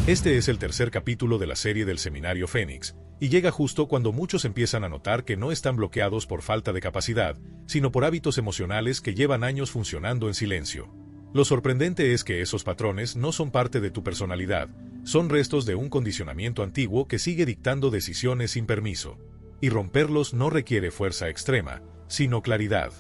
Este es el tercer capítulo de la serie del Seminario Fénix, y llega justo cuando muchos empiezan a notar que no están bloqueados por falta de capacidad, sino por hábitos emocionales que llevan años funcionando en silencio. Lo sorprendente es que esos patrones no son parte de tu personalidad, son restos de un condicionamiento antiguo que sigue dictando decisiones sin permiso. Y romperlos no requiere fuerza extrema, sino claridad.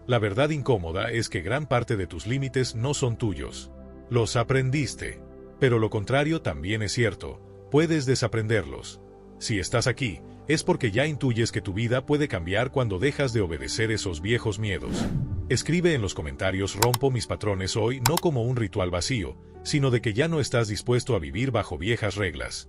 La verdad incómoda es que gran parte de tus límites no son tuyos. Los aprendiste. Pero lo contrario también es cierto, puedes desaprenderlos. Si estás aquí, es porque ya intuyes que tu vida puede cambiar cuando dejas de obedecer esos viejos miedos. Escribe en los comentarios: rompo mis patrones hoy, no como un ritual vacío, sino de que ya no estás dispuesto a vivir bajo viejas reglas.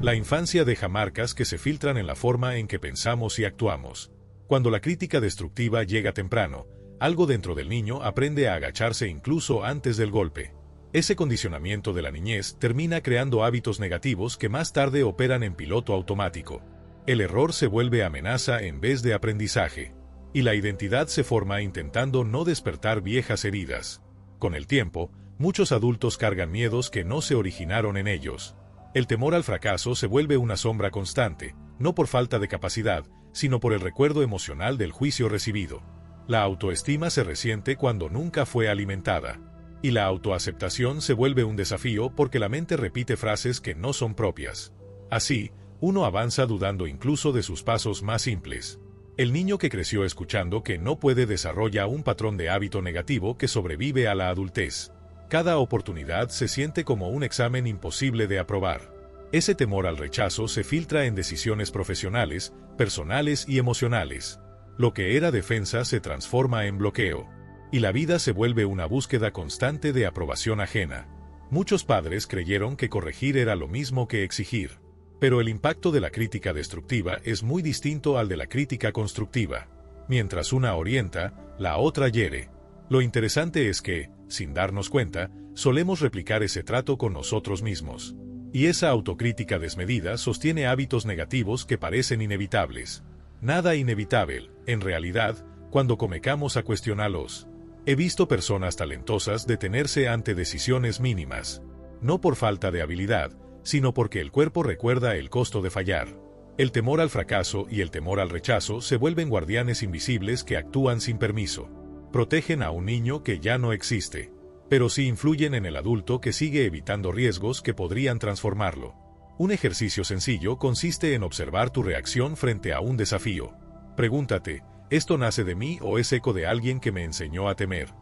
La infancia deja marcas que se filtran en la forma en que pensamos y actuamos. Cuando la crítica destructiva llega temprano, algo dentro del niño aprende a agacharse incluso antes del golpe. Ese condicionamiento de la niñez termina creando hábitos negativos que más tarde operan en piloto automático. El error se vuelve amenaza en vez de aprendizaje. Y la identidad se forma intentando no despertar viejas heridas. Con el tiempo, muchos adultos cargan miedos que no se originaron en ellos. El temor al fracaso se vuelve una sombra constante, no por falta de capacidad, sino por el recuerdo emocional del juicio recibido. La autoestima se resiente cuando nunca fue alimentada. Y la autoaceptación se vuelve un desafío porque la mente repite frases que no son propias. Así, uno avanza dudando incluso de sus pasos más simples. El niño que creció escuchando que no puede desarrolla un patrón de hábito negativo que sobrevive a la adultez. Cada oportunidad se siente como un examen imposible de aprobar. Ese temor al rechazo se filtra en decisiones profesionales, personales y emocionales. Lo que era defensa se transforma en bloqueo. Y la vida se vuelve una búsqueda constante de aprobación ajena. Muchos padres creyeron que corregir era lo mismo que exigir. Pero el impacto de la crítica destructiva es muy distinto al de la crítica constructiva. Mientras una orienta, la otra hiere. Lo interesante es que, sin darnos cuenta, solemos replicar ese trato con nosotros mismos. Y esa autocrítica desmedida sostiene hábitos negativos que parecen inevitables. Nada inevitable, en realidad, cuando comenzamos a cuestionarlos. He visto personas talentosas detenerse ante decisiones mínimas. No por falta de habilidad, sino porque el cuerpo recuerda el costo de fallar. El temor al fracaso y el temor al rechazo se vuelven guardianes invisibles que actúan sin permiso. Protegen a un niño que ya no existe, pero sí influyen en el adulto que sigue evitando riesgos que podrían transformarlo. Un ejercicio sencillo consiste en observar tu reacción frente a un desafío. Pregúntate: ¿esto nace de mí o es eco de alguien que me enseñó a temer?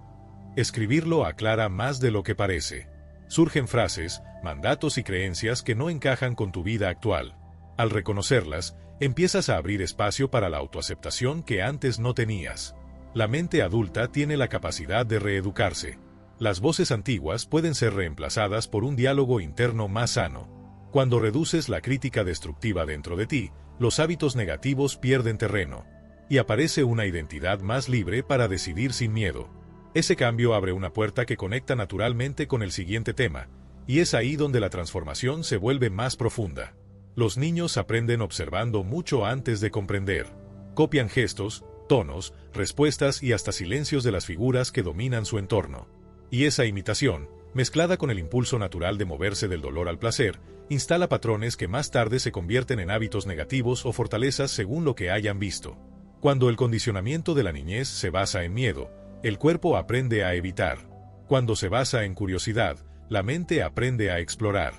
Escribirlo aclara más de lo que parece. Surgen frases, mandatos y creencias que no encajan con tu vida actual. Al reconocerlas, empiezas a abrir espacio para la autoaceptación que antes no tenías. La mente adulta tiene la capacidad de reeducarse. Las voces antiguas pueden ser reemplazadas por un diálogo interno más sano. Cuando reduces la crítica destructiva dentro de ti, los hábitos negativos pierden terreno. Y aparece una identidad más libre para decidir sin miedo. Ese cambio abre una puerta que conecta naturalmente con el siguiente tema, y es ahí donde la transformación se vuelve más profunda. Los niños aprenden observando mucho antes de comprender. Copian gestos, tonos, respuestas y hasta silencios de las figuras que dominan su entorno. Y esa imitación, mezclada con el impulso natural de moverse del dolor al placer, instala patrones que más tarde se convierten en hábitos negativos o fortalezas según lo que hayan visto. Cuando el condicionamiento de la niñez se basa en miedo, el cuerpo aprende a evitar. Cuando se basa en curiosidad, la mente aprende a explorar.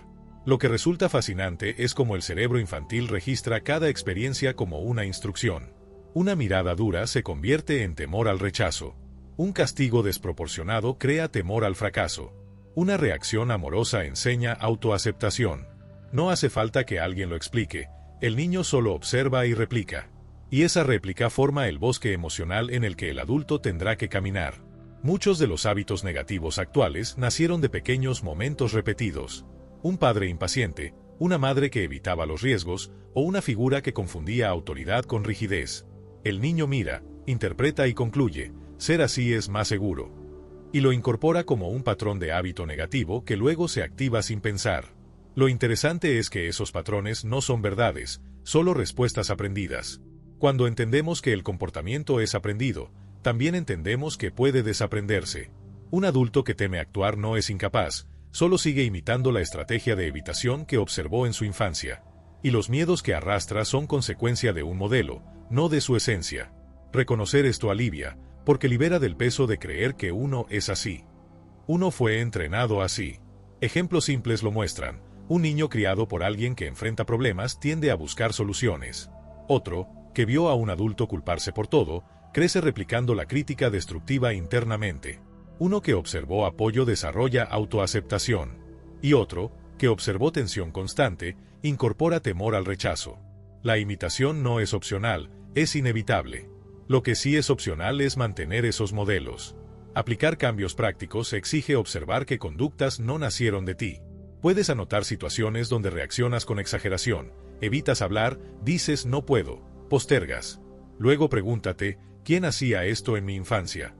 Lo que resulta fascinante es cómo el cerebro infantil registra cada experiencia como una instrucción. Una mirada dura se convierte en temor al rechazo. Un castigo desproporcionado crea temor al fracaso. Una reacción amorosa enseña autoaceptación. No hace falta que alguien lo explique, el niño solo observa y replica. Y esa réplica forma el bosque emocional en el que el adulto tendrá que caminar. Muchos de los hábitos negativos actuales nacieron de pequeños momentos repetidos. Un padre impaciente, una madre que evitaba los riesgos, o una figura que confundía autoridad con rigidez. El niño mira, interpreta y concluye: ser así es más seguro. Y lo incorpora como un patrón de hábito negativo que luego se activa sin pensar. Lo interesante es que esos patrones no son verdades, solo respuestas aprendidas. Cuando entendemos que el comportamiento es aprendido, también entendemos que puede desaprenderse. Un adulto que teme actuar no es incapaz, solo sigue imitando la estrategia de evitación que observó en su infancia. Y los miedos que arrastra son consecuencia de un modelo, no de su esencia. Reconocer esto alivia, porque libera del peso de creer que uno es así. Uno fue entrenado así. Ejemplos simples lo muestran. Un niño criado por alguien que enfrenta problemas tiende a buscar soluciones. Otro, que vio a un adulto culparse por todo, crece replicando la crítica destructiva internamente. Uno que observó apoyo desarrolla autoaceptación. Y otro, que observó tensión constante, incorpora temor al rechazo. La imitación no es opcional, es inevitable. Lo que sí es opcional es mantener esos modelos. Aplicar cambios prácticos exige observar que conductas no nacieron de ti. Puedes anotar situaciones donde reaccionas con exageración, evitas hablar, dices no puedo, postergas. Luego pregúntate, ¿quién hacía esto en mi infancia?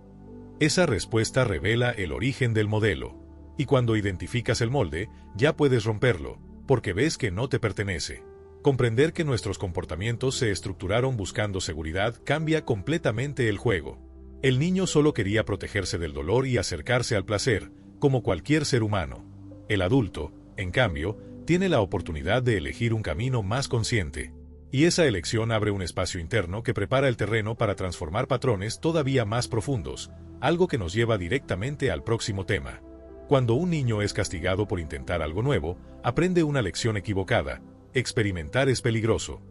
Esa respuesta revela el origen del modelo. Y cuando identificas el molde, ya puedes romperlo, porque ves que no te pertenece. Comprender que nuestros comportamientos se estructuraron buscando seguridad cambia completamente el juego. El niño solo quería protegerse del dolor y acercarse al placer, como cualquier ser humano. El adulto, en cambio, tiene la oportunidad de elegir un camino más consciente. Y esa elección abre un espacio interno que prepara el terreno para transformar patrones todavía más profundos, algo que nos lleva directamente al próximo tema. Cuando un niño es castigado por intentar algo nuevo, aprende una lección equivocada. Experimentar es peligroso.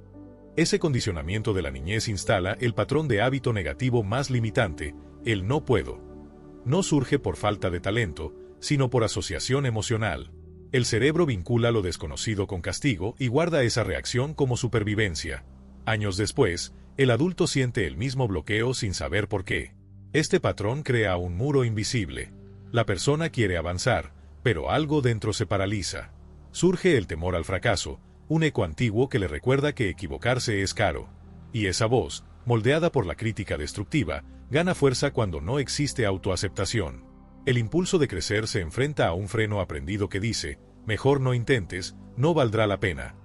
Ese condicionamiento de la niñez instala el patrón de hábito negativo más limitante, el no puedo. No surge por falta de talento, sino por asociación emocional. El cerebro vincula lo desconocido con castigo y guarda esa reacción como supervivencia. Años después, el adulto siente el mismo bloqueo sin saber por qué. Este patrón crea un muro invisible. La persona quiere avanzar, pero algo dentro se paraliza. Surge el temor al fracaso, un eco antiguo que le recuerda que equivocarse es caro. Y esa voz, moldeada por la crítica destructiva, gana fuerza cuando no existe autoaceptación. El impulso de crecer se enfrenta a un freno aprendido que dice, mejor no intentes, no valdrá la pena.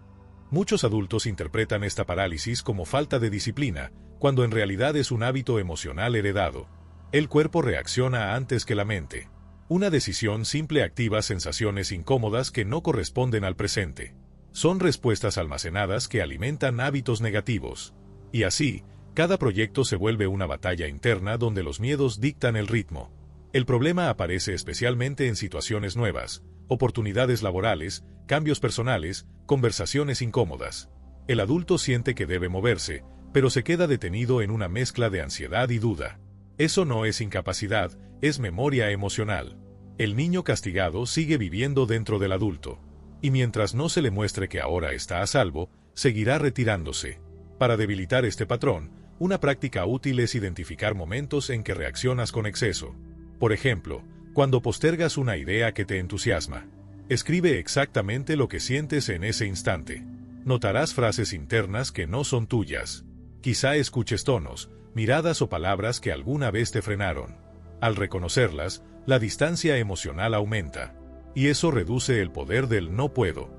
Muchos adultos interpretan esta parálisis como falta de disciplina, cuando en realidad es un hábito emocional heredado. El cuerpo reacciona antes que la mente. Una decisión simple activa sensaciones incómodas que no corresponden al presente. Son respuestas almacenadas que alimentan hábitos negativos. Y así, cada proyecto se vuelve una batalla interna donde los miedos dictan el ritmo. El problema aparece especialmente en situaciones nuevas, oportunidades laborales, cambios personales, conversaciones incómodas. El adulto siente que debe moverse, pero se queda detenido en una mezcla de ansiedad y duda. Eso no es incapacidad, es memoria emocional. El niño castigado sigue viviendo dentro del adulto. Y mientras no se le muestre que ahora está a salvo, seguirá retirándose. Para debilitar este patrón, una práctica útil es identificar momentos en que reaccionas con exceso. Por ejemplo, cuando postergas una idea que te entusiasma. Escribe exactamente lo que sientes en ese instante. Notarás frases internas que no son tuyas. Quizá escuches tonos, miradas o palabras que alguna vez te frenaron. Al reconocerlas, la distancia emocional aumenta. Y eso reduce el poder del no puedo.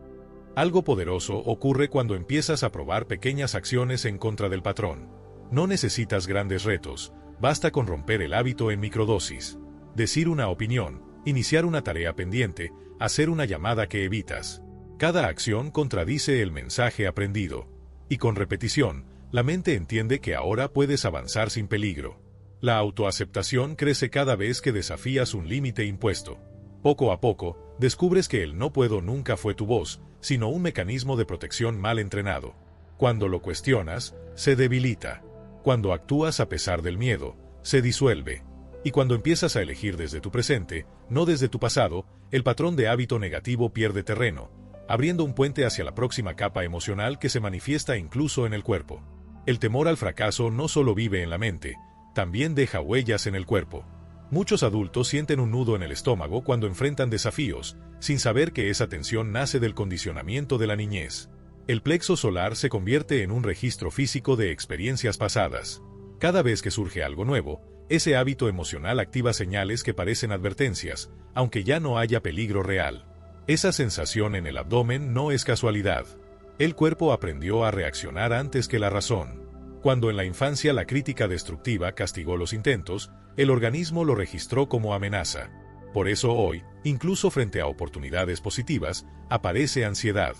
Algo poderoso ocurre cuando empiezas a probar pequeñas acciones en contra del patrón. No necesitas grandes retos, basta con romper el hábito en microdosis. Decir una opinión, iniciar una tarea pendiente, hacer una llamada que evitas. Cada acción contradice el mensaje aprendido. Y con repetición, la mente entiende que ahora puedes avanzar sin peligro. La autoaceptación crece cada vez que desafías un límite impuesto. Poco a poco, descubres que el no puedo nunca fue tu voz, sino un mecanismo de protección mal entrenado. Cuando lo cuestionas, se debilita. Cuando actúas a pesar del miedo, se disuelve. Y cuando empiezas a elegir desde tu presente, no desde tu pasado, el patrón de hábito negativo pierde terreno, abriendo un puente hacia la próxima capa emocional que se manifiesta incluso en el cuerpo. El temor al fracaso no solo vive en la mente, también deja huellas en el cuerpo. Muchos adultos sienten un nudo en el estómago cuando enfrentan desafíos, sin saber que esa tensión nace del condicionamiento de la niñez. El plexo solar se convierte en un registro físico de experiencias pasadas. Cada vez que surge algo nuevo, ese hábito emocional activa señales que parecen advertencias, aunque ya no haya peligro real. Esa sensación en el abdomen no es casualidad. El cuerpo aprendió a reaccionar antes que la razón. Cuando en la infancia la crítica destructiva castigó los intentos, el organismo lo registró como amenaza. Por eso hoy, incluso frente a oportunidades positivas, aparece ansiedad.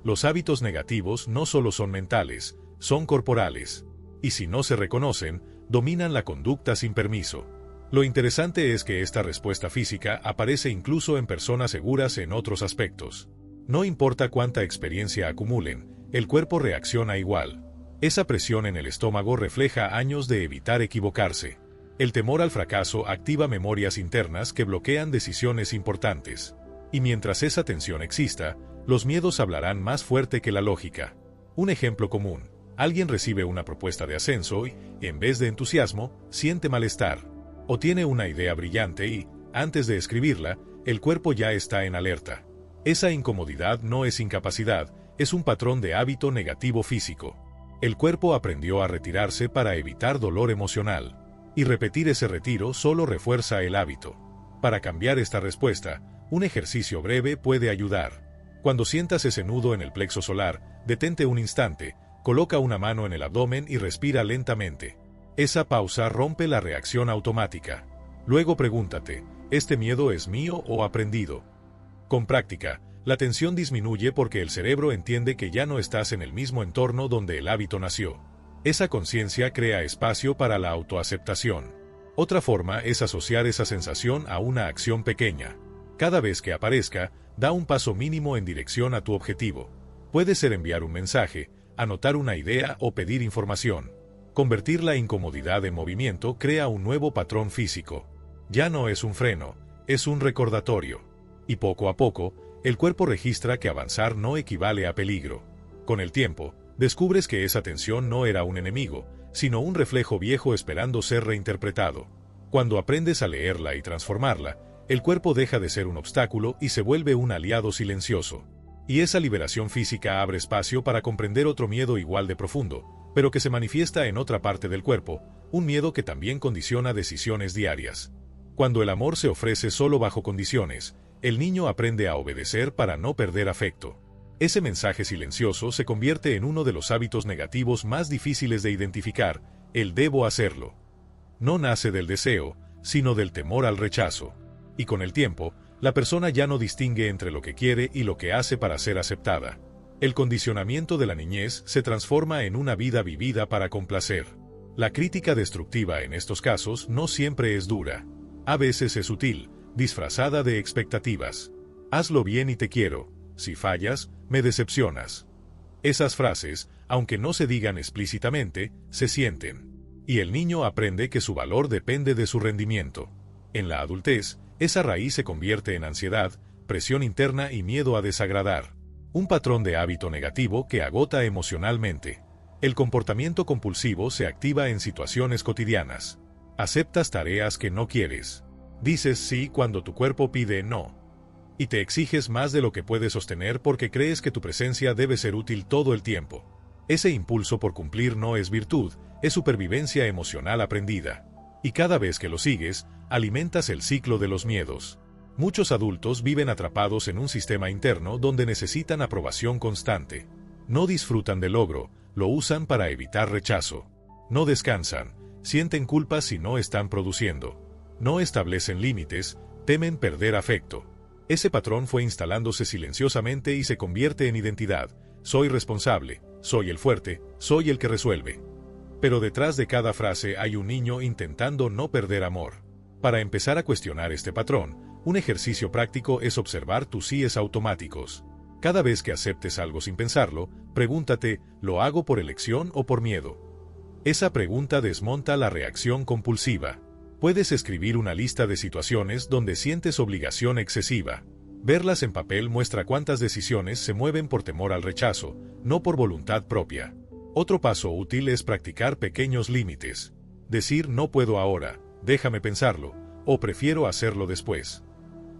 Los hábitos negativos no solo son mentales, son corporales. Y si no se reconocen, dominan la conducta sin permiso. Lo interesante es que esta respuesta física aparece incluso en personas seguras en otros aspectos. No importa cuánta experiencia acumulen, el cuerpo reacciona igual. Esa presión en el estómago refleja años de evitar equivocarse. El temor al fracaso activa memorias internas que bloquean decisiones importantes. Y mientras esa tensión exista, los miedos hablarán más fuerte que la lógica. Un ejemplo común: alguien recibe una propuesta de ascenso y, en vez de entusiasmo, siente malestar. O tiene una idea brillante y, antes de escribirla, el cuerpo ya está en alerta. Esa incomodidad no es incapacidad, es un patrón de hábito negativo físico. El cuerpo aprendió a retirarse para evitar dolor emocional. Y repetir ese retiro solo refuerza el hábito. Para cambiar esta respuesta, un ejercicio breve puede ayudar. Cuando sientas ese nudo en el plexo solar, detente un instante, coloca una mano en el abdomen y respira lentamente. Esa pausa rompe la reacción automática. Luego pregúntate, ¿este miedo es mío o aprendido? Con práctica, la tensión disminuye porque el cerebro entiende que ya no estás en el mismo entorno donde el hábito nació. Esa conciencia crea espacio para la autoaceptación. Otra forma es asociar esa sensación a una acción pequeña. Cada vez que aparezca, da un paso mínimo en dirección a tu objetivo. Puede ser enviar un mensaje, anotar una idea o pedir información. Convertir la incomodidad en movimiento crea un nuevo patrón físico. Ya no es un freno, es un recordatorio. Y poco a poco, el cuerpo registra que avanzar no equivale a peligro. Con el tiempo, descubres que esa tensión no era un enemigo, sino un reflejo viejo esperando ser reinterpretado. Cuando aprendes a leerla y transformarla, el cuerpo deja de ser un obstáculo y se vuelve un aliado silencioso. Y esa liberación física abre espacio para comprender otro miedo igual de profundo, pero que se manifiesta en otra parte del cuerpo, un miedo que también condiciona decisiones diarias. Cuando el amor se ofrece solo bajo condiciones, el niño aprende a obedecer para no perder afecto. Ese mensaje silencioso se convierte en uno de los hábitos negativos más difíciles de identificar: el debo hacerlo. No nace del deseo, sino del temor al rechazo. Y con el tiempo, la persona ya no distingue entre lo que quiere y lo que hace para ser aceptada. El condicionamiento de la niñez se transforma en una vida vivida para complacer. La crítica destructiva en estos casos no siempre es dura. A veces es sutil, disfrazada de expectativas. Hazlo bien y te quiero. Si fallas, me decepcionas. Esas frases, aunque no se digan explícitamente, se sienten. Y el niño aprende que su valor depende de su rendimiento. En la adultez, esa raíz se convierte en ansiedad, presión interna y miedo a desagradar. Un patrón de hábito negativo que agota emocionalmente. El comportamiento compulsivo se activa en situaciones cotidianas. Aceptas tareas que no quieres. Dices sí cuando tu cuerpo pide no. Y te exiges más de lo que puedes sostener porque crees que tu presencia debe ser útil todo el tiempo. Ese impulso por cumplir no es virtud, es supervivencia emocional aprendida. Y cada vez que lo sigues, alimentas el ciclo de los miedos. Muchos adultos viven atrapados en un sistema interno donde necesitan aprobación constante. No disfrutan del logro, lo usan para evitar rechazo. No descansan, sienten culpa si no están produciendo. No establecen límites, temen perder afecto. Ese patrón fue instalándose silenciosamente y se convierte en identidad. Soy responsable, soy el fuerte, soy el que resuelve. Pero detrás de cada frase hay un niño intentando no perder amor. Para empezar a cuestionar este patrón, un ejercicio práctico es observar tus síes automáticos. Cada vez que aceptes algo sin pensarlo, pregúntate, ¿lo hago por elección o por miedo? Esa pregunta desmonta la reacción compulsiva. Puedes escribir una lista de situaciones donde sientes obligación excesiva. Verlas en papel muestra cuántas decisiones se mueven por temor al rechazo, no por voluntad propia. Otro paso útil es practicar pequeños límites. Decir no puedo ahora, déjame pensarlo, o prefiero hacerlo después.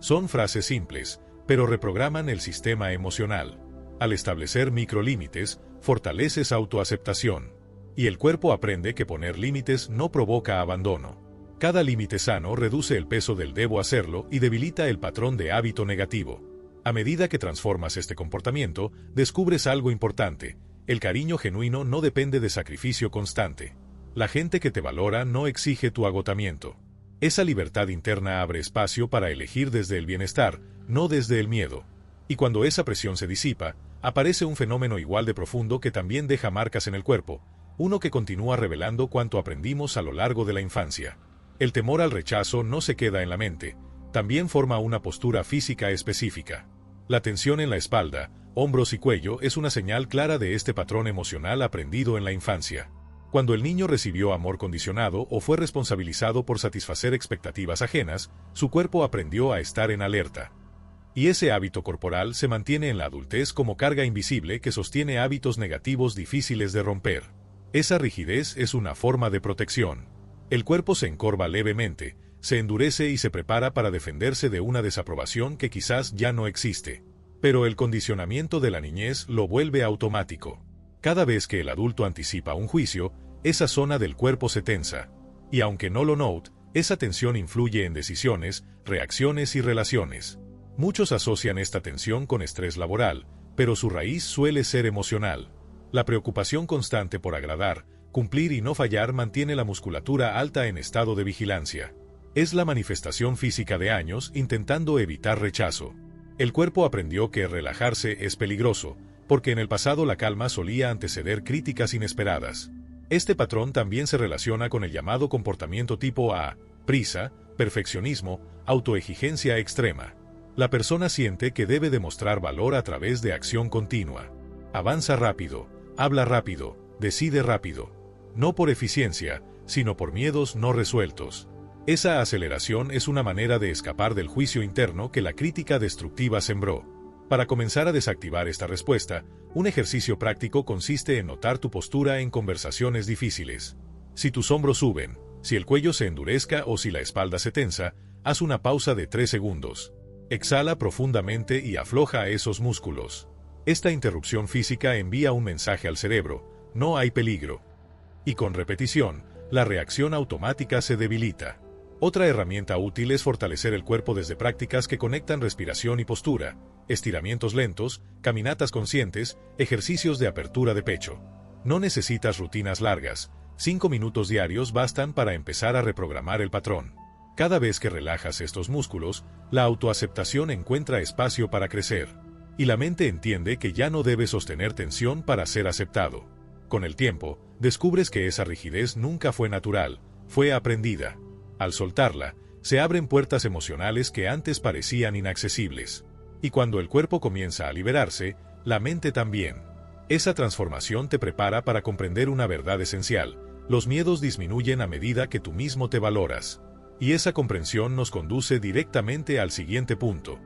Son frases simples, pero reprograman el sistema emocional. Al establecer microlímites, fortaleces autoaceptación. Y el cuerpo aprende que poner límites no provoca abandono. Cada límite sano reduce el peso del debo hacerlo y debilita el patrón de hábito negativo. A medida que transformas este comportamiento, descubres algo importante: el cariño genuino no depende de sacrificio constante. La gente que te valora no exige tu agotamiento. Esa libertad interna abre espacio para elegir desde el bienestar, no desde el miedo. Y cuando esa presión se disipa, aparece un fenómeno igual de profundo que también deja marcas en el cuerpo, uno que continúa revelando cuanto aprendimos a lo largo de la infancia. El temor al rechazo no se queda en la mente, también forma una postura física específica. La tensión en la espalda, hombros y cuello es una señal clara de este patrón emocional aprendido en la infancia. Cuando el niño recibió amor condicionado o fue responsabilizado por satisfacer expectativas ajenas, su cuerpo aprendió a estar en alerta. Y ese hábito corporal se mantiene en la adultez como carga invisible que sostiene hábitos negativos difíciles de romper. Esa rigidez es una forma de protección. El cuerpo se encorva levemente, se endurece y se prepara para defenderse de una desaprobación que quizás ya no existe. Pero el condicionamiento de la niñez lo vuelve automático. Cada vez que el adulto anticipa un juicio, esa zona del cuerpo se tensa. Y aunque no lo note, esa tensión influye en decisiones, reacciones y relaciones. Muchos asocian esta tensión con estrés laboral, pero su raíz suele ser emocional. La preocupación constante por agradar, cumplir y no fallar mantiene la musculatura alta en estado de vigilancia. Es la manifestación física de años intentando evitar rechazo. El cuerpo aprendió que relajarse es peligroso, porque en el pasado la calma solía anteceder críticas inesperadas. Este patrón también se relaciona con el llamado comportamiento tipo A, prisa, perfeccionismo, autoexigencia extrema. La persona siente que debe demostrar valor a través de acción continua. Avanza rápido, habla rápido, decide rápido. No por eficiencia, sino por miedos no resueltos. Esa aceleración es una manera de escapar del juicio interno que la crítica destructiva sembró. Para comenzar a desactivar esta respuesta, un ejercicio práctico consiste en notar tu postura en conversaciones difíciles. Si tus hombros suben, si el cuello se endurezca o si la espalda se tensa, haz una pausa de 3 segundos. Exhala profundamente y afloja esos músculos. Esta interrupción física envía un mensaje al cerebro: no hay peligro. Y con repetición, la reacción automática se debilita. Otra herramienta útil es fortalecer el cuerpo desde prácticas que conectan respiración y postura, estiramientos lentos, caminatas conscientes, ejercicios de apertura de pecho. No necesitas rutinas largas, 5 minutos diarios bastan para empezar a reprogramar el patrón. Cada vez que relajas estos músculos, la autoaceptación encuentra espacio para crecer. Y la mente entiende que ya no debe sostener tensión para ser aceptado. Con el tiempo, descubres que esa rigidez nunca fue natural, fue aprendida. Al soltarla, se abren puertas emocionales que antes parecían inaccesibles. Y cuando el cuerpo comienza a liberarse, la mente también. Esa transformación te prepara para comprender una verdad esencial: los miedos disminuyen a medida que tú mismo te valoras. Y esa comprensión nos conduce directamente al siguiente punto.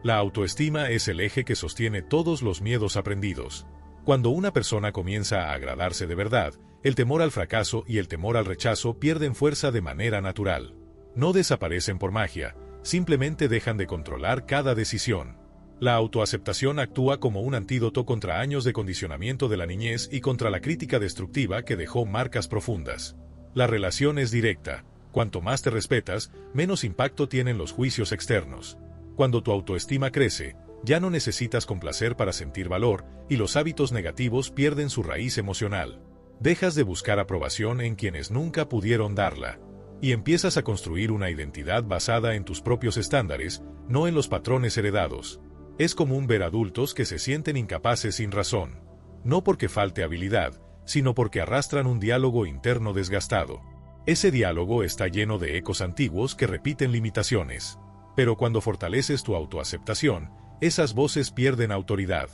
La autoestima es el eje que sostiene todos los miedos aprendidos. Cuando una persona comienza a agradarse de verdad, el temor al fracaso y el temor al rechazo pierden fuerza de manera natural. No desaparecen por magia, simplemente dejan de controlar cada decisión. La autoaceptación actúa como un antídoto contra años de condicionamiento de la niñez y contra la crítica destructiva que dejó marcas profundas. La relación es directa. Cuanto más te respetas, menos impacto tienen los juicios externos. Cuando tu autoestima crece, ya no necesitas complacer para sentir valor, y los hábitos negativos pierden su raíz emocional. Dejas de buscar aprobación en quienes nunca pudieron darla. Y empiezas a construir una identidad basada en tus propios estándares, no en los patrones heredados. Es común ver adultos que se sienten incapaces sin razón. No porque falte habilidad, sino porque arrastran un diálogo interno desgastado. Ese diálogo está lleno de ecos antiguos que repiten limitaciones. Pero cuando fortaleces tu autoaceptación, esas voces pierden autoridad.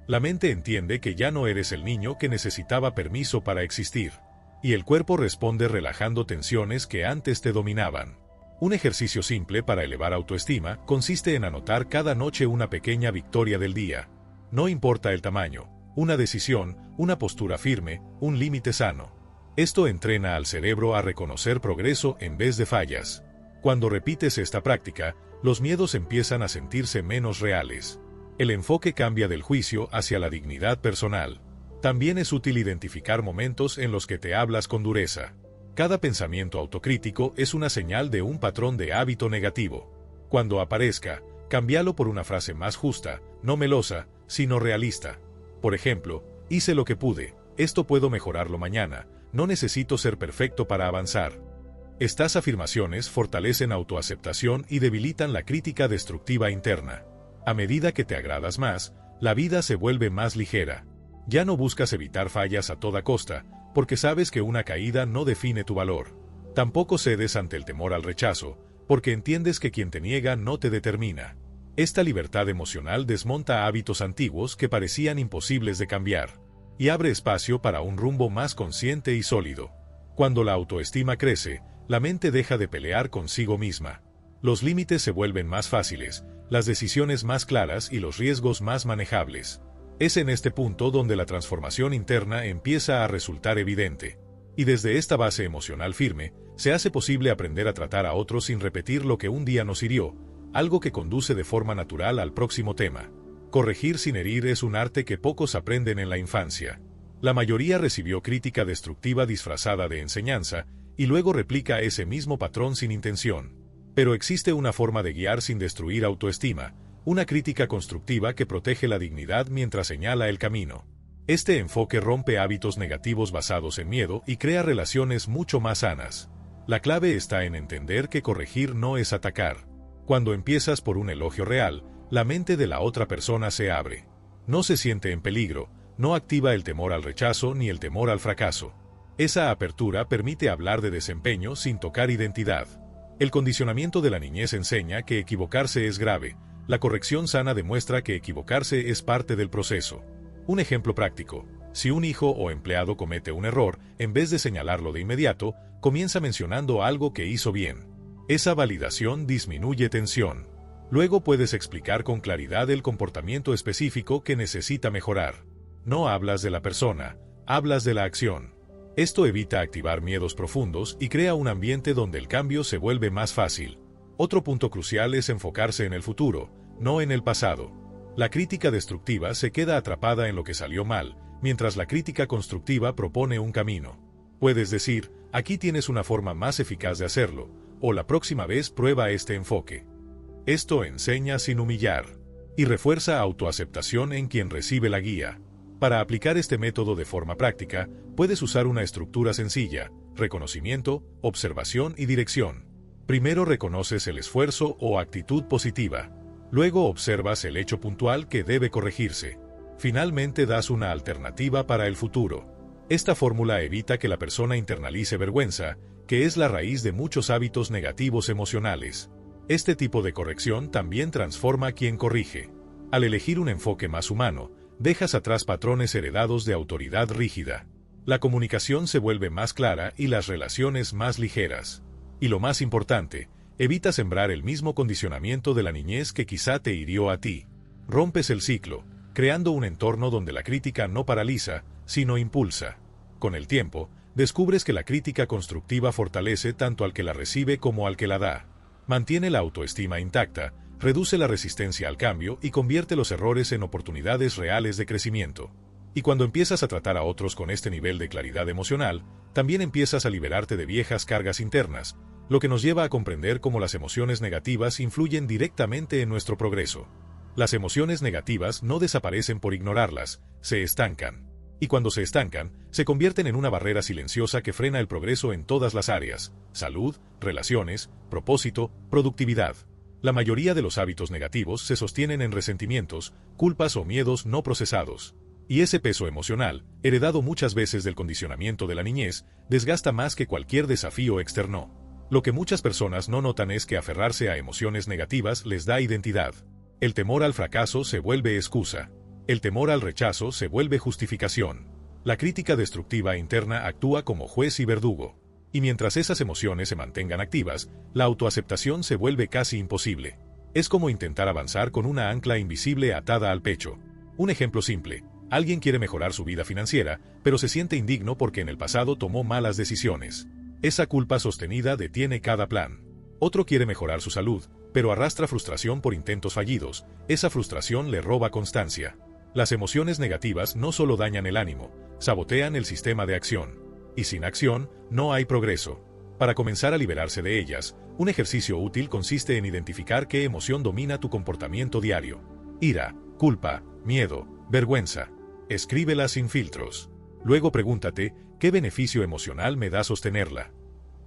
La mente entiende que ya no eres el niño que necesitaba permiso para existir. Y el cuerpo responde relajando tensiones que antes te dominaban. Un ejercicio simple para elevar autoestima consiste en anotar cada noche una pequeña victoria del día. No importa el tamaño, una decisión, una postura firme, un límite sano. Esto entrena al cerebro a reconocer progreso en vez de fallas. Cuando repites esta práctica, los miedos empiezan a sentirse menos reales. El enfoque cambia del juicio hacia la dignidad personal. También es útil identificar momentos en los que te hablas con dureza. Cada pensamiento autocrítico es una señal de un patrón de hábito negativo. Cuando aparezca, cámbialo por una frase más justa, no melosa, sino realista. Por ejemplo, hice lo que pude, esto puedo mejorarlo mañana, no necesito ser perfecto para avanzar. Estas afirmaciones fortalecen autoaceptación y debilitan la crítica destructiva interna. A medida que te agradas más, la vida se vuelve más ligera. Ya no buscas evitar fallas a toda costa, porque sabes que una caída no define tu valor. Tampoco cedes ante el temor al rechazo, porque entiendes que quien te niega no te determina. Esta libertad emocional desmonta hábitos antiguos que parecían imposibles de cambiar, y abre espacio para un rumbo más consciente y sólido. Cuando la autoestima crece, la mente deja de pelear consigo misma. Los límites se vuelven más fáciles, las decisiones más claras y los riesgos más manejables. Es en este punto donde la transformación interna empieza a resultar evidente. Y desde esta base emocional firme, se hace posible aprender a tratar a otros sin repetir lo que un día nos hirió, algo que conduce de forma natural al próximo tema. Corregir sin herir es un arte que pocos aprenden en la infancia. La mayoría recibió crítica destructiva disfrazada de enseñanza, y luego replica ese mismo patrón sin intención. Pero existe una forma de guiar sin destruir autoestima, una crítica constructiva que protege la dignidad mientras señala el camino. Este enfoque rompe hábitos negativos basados en miedo y crea relaciones mucho más sanas. La clave está en entender que corregir no es atacar. Cuando empiezas por un elogio real, la mente de la otra persona se abre. No se siente en peligro, no activa el temor al rechazo ni el temor al fracaso. Esa apertura permite hablar de desempeño sin tocar identidad. El condicionamiento de la niñez enseña que equivocarse es grave. La corrección sana demuestra que equivocarse es parte del proceso. Un ejemplo práctico: si un hijo o empleado comete un error, en vez de señalarlo de inmediato, comienza mencionando algo que hizo bien. Esa validación disminuye tensión. Luego puedes explicar con claridad el comportamiento específico que necesita mejorar. No hablas de la persona, hablas de la acción. Esto evita activar miedos profundos y crea un ambiente donde el cambio se vuelve más fácil. Otro punto crucial es enfocarse en el futuro, no en el pasado. La crítica destructiva se queda atrapada en lo que salió mal, mientras la crítica constructiva propone un camino. Puedes decir: aquí tienes una forma más eficaz de hacerlo, o la próxima vez prueba este enfoque. Esto enseña sin humillar, y refuerza autoaceptación en quien recibe la guía. Para aplicar este método de forma práctica, puedes usar una estructura sencilla: reconocimiento, observación y dirección. Primero reconoces el esfuerzo o actitud positiva. Luego observas el hecho puntual que debe corregirse. Finalmente das una alternativa para el futuro. Esta fórmula evita que la persona internalice vergüenza, que es la raíz de muchos hábitos negativos emocionales. Este tipo de corrección también transforma a quien corrige. Al elegir un enfoque más humano, dejas atrás patrones heredados de autoridad rígida. La comunicación se vuelve más clara y las relaciones más ligeras. Y lo más importante, evita sembrar el mismo condicionamiento de la niñez que quizá te hirió a ti. Rompes el ciclo, creando un entorno donde la crítica no paraliza, sino impulsa. Con el tiempo, descubres que la crítica constructiva fortalece tanto al que la recibe como al que la da. Mantiene la autoestima intacta, reduce la resistencia al cambio y convierte los errores en oportunidades reales de crecimiento. Y cuando empiezas a tratar a otros con este nivel de claridad emocional, también empiezas a liberarte de viejas cargas internas, lo que nos lleva a comprender cómo las emociones negativas influyen directamente en nuestro progreso. Las emociones negativas no desaparecen por ignorarlas, se estancan. Y cuando se estancan, se convierten en una barrera silenciosa que frena el progreso en todas las áreas: salud, relaciones, propósito, productividad. La mayoría de los hábitos negativos se sostienen en resentimientos, culpas o miedos no procesados. Y ese peso emocional, heredado muchas veces del condicionamiento de la niñez, desgasta más que cualquier desafío externo. Lo que muchas personas no notan es que aferrarse a emociones negativas les da identidad. El temor al fracaso se vuelve excusa. El temor al rechazo se vuelve justificación. La crítica destructiva interna actúa como juez y verdugo. Y mientras esas emociones se mantengan activas, la autoaceptación se vuelve casi imposible. Es como intentar avanzar con una ancla invisible atada al pecho. Un ejemplo simple: alguien quiere mejorar su vida financiera, pero se siente indigno porque en el pasado tomó malas decisiones. Esa culpa sostenida detiene cada plan. Otro quiere mejorar su salud, pero arrastra frustración por intentos fallidos. Esa frustración le roba constancia. Las emociones negativas no solo dañan el ánimo, sabotean el sistema de acción. Y sin acción, no hay progreso. Para comenzar a liberarse de ellas, un ejercicio útil consiste en identificar qué emoción domina tu comportamiento diario. Ira, culpa, miedo, vergüenza. Escríbela sin filtros. Luego pregúntate: ¿qué beneficio emocional me da sostenerla?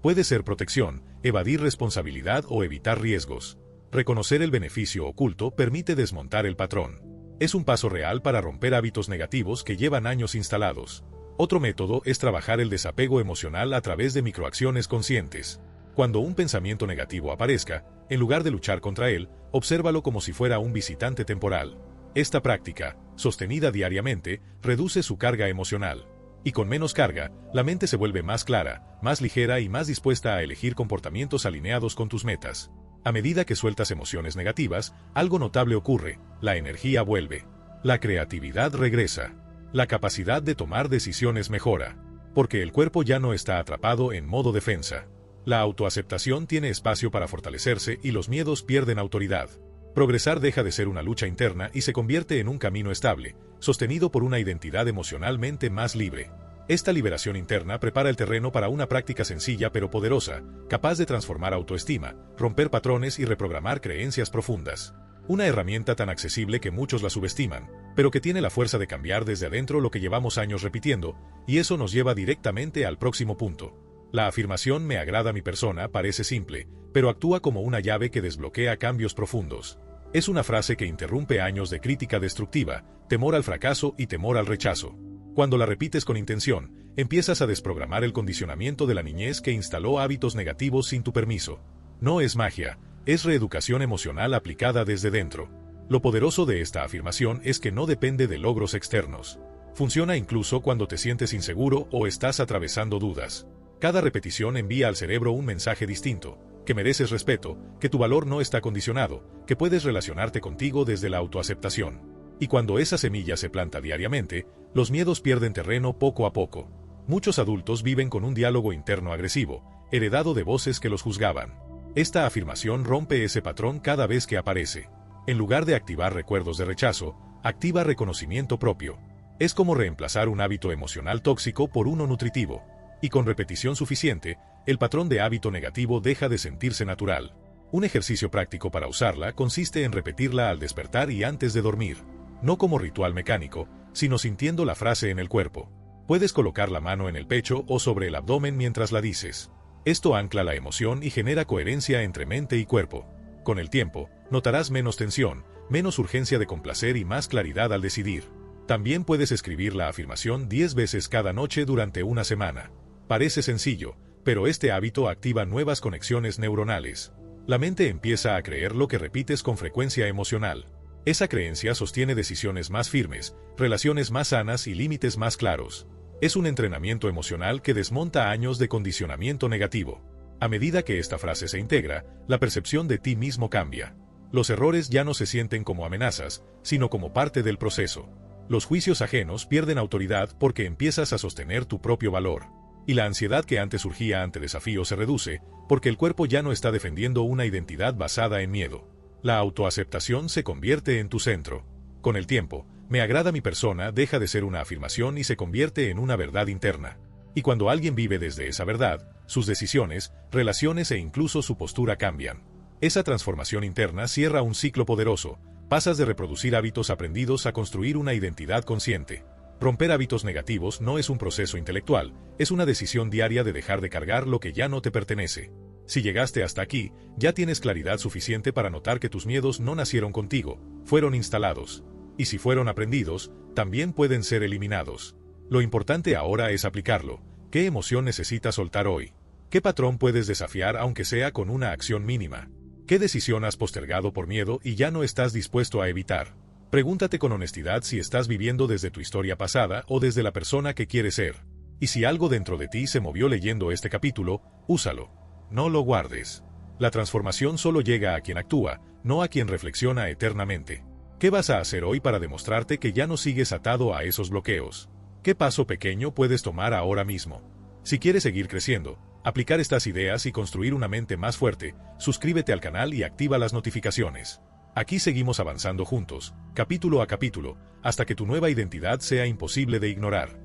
Puede ser protección, evadir responsabilidad o evitar riesgos. Reconocer el beneficio oculto permite desmontar el patrón. Es un paso real para romper hábitos negativos que llevan años instalados. Otro método es trabajar el desapego emocional a través de microacciones conscientes. Cuando un pensamiento negativo aparezca, en lugar de luchar contra él, obsérvalo como si fuera un visitante temporal. Esta práctica, sostenida diariamente, reduce su carga emocional. Y con menos carga, la mente se vuelve más clara, más ligera y más dispuesta a elegir comportamientos alineados con tus metas. A medida que sueltas emociones negativas, algo notable ocurre: la energía vuelve. La creatividad regresa. La capacidad de tomar decisiones mejora. Porque el cuerpo ya no está atrapado en modo defensa. La autoaceptación tiene espacio para fortalecerse y los miedos pierden autoridad. Progresar deja de ser una lucha interna y se convierte en un camino estable, sostenido por una identidad emocionalmente más libre. Esta liberación interna prepara el terreno para una práctica sencilla pero poderosa, capaz de transformar autoestima, romper patrones y reprogramar creencias profundas. Una herramienta tan accesible que muchos la subestiman, pero que tiene la fuerza de cambiar desde adentro lo que llevamos años repitiendo, y eso nos lleva directamente al próximo punto. La afirmación "me agrada mi persona" parece simple, pero actúa como una llave que desbloquea cambios profundos. Es una frase que interrumpe años de crítica destructiva, temor al fracaso y temor al rechazo. Cuando la repites con intención, empiezas a desprogramar el condicionamiento de la niñez que instaló hábitos negativos sin tu permiso. No es magia, es reeducación emocional aplicada desde dentro. Lo poderoso de esta afirmación es que no depende de logros externos. Funciona incluso cuando te sientes inseguro o estás atravesando dudas. Cada repetición envía al cerebro un mensaje distinto: que mereces respeto, que tu valor no está condicionado, que puedes relacionarte contigo desde la autoaceptación. Y cuando esa semilla se planta diariamente, los miedos pierden terreno poco a poco. Muchos adultos viven con un diálogo interno agresivo, heredado de voces que los juzgaban. Esta afirmación rompe ese patrón cada vez que aparece. En lugar de activar recuerdos de rechazo, activa reconocimiento propio. Es como reemplazar un hábito emocional tóxico por uno nutritivo. Y con repetición suficiente, el patrón de hábito negativo deja de sentirse natural. Un ejercicio práctico para usarla consiste en repetirla al despertar y antes de dormir. No como ritual mecánico, sino sintiendo la frase en el cuerpo. Puedes colocar la mano en el pecho o sobre el abdomen mientras la dices. Esto ancla la emoción y genera coherencia entre mente y cuerpo. Con el tiempo, notarás menos tensión, menos urgencia de complacer y más claridad al decidir. También puedes escribir la afirmación 10 veces cada noche durante una semana. Parece sencillo, pero este hábito activa nuevas conexiones neuronales. La mente empieza a creer lo que repites con frecuencia emocional. Esa creencia sostiene decisiones más firmes, relaciones más sanas y límites más claros. Es un entrenamiento emocional que desmonta años de condicionamiento negativo. A medida que esta frase se integra, la percepción de ti mismo cambia. Los errores ya no se sienten como amenazas, sino como parte del proceso. Los juicios ajenos pierden autoridad porque empiezas a sostener tu propio valor. Y la ansiedad que antes surgía ante desafíos se reduce, porque el cuerpo ya no está defendiendo una identidad basada en miedo. La autoaceptación se convierte en tu centro. Con el tiempo, "me agrada mi persona" deja de ser una afirmación y se convierte en una verdad interna. Y cuando alguien vive desde esa verdad, sus decisiones, relaciones e incluso su postura cambian. Esa transformación interna cierra un ciclo poderoso. Pasas de reproducir hábitos aprendidos a construir una identidad consciente. Romper hábitos negativos no es un proceso intelectual, es una decisión diaria de dejar de cargar lo que ya no te pertenece. Si llegaste hasta aquí, ya tienes claridad suficiente para notar que tus miedos no nacieron contigo, fueron instalados. Y si fueron aprendidos, también pueden ser eliminados. Lo importante ahora es aplicarlo. ¿Qué emoción necesitas soltar hoy? ¿Qué patrón puedes desafiar aunque sea con una acción mínima? ¿Qué decisión has postergado por miedo y ya no estás dispuesto a evitar? Pregúntate con honestidad si estás viviendo desde tu historia pasada o desde la persona que quieres ser. Y si algo dentro de ti se movió leyendo este capítulo, úsalo. No lo guardes. La transformación solo llega a quien actúa, no a quien reflexiona eternamente. ¿Qué vas a hacer hoy para demostrarte que ya no sigues atado a esos bloqueos? ¿Qué paso pequeño puedes tomar ahora mismo? Si quieres seguir creciendo, aplicar estas ideas y construir una mente más fuerte, suscríbete al canal y activa las notificaciones. Aquí seguimos avanzando juntos, capítulo a capítulo, hasta que tu nueva identidad sea imposible de ignorar.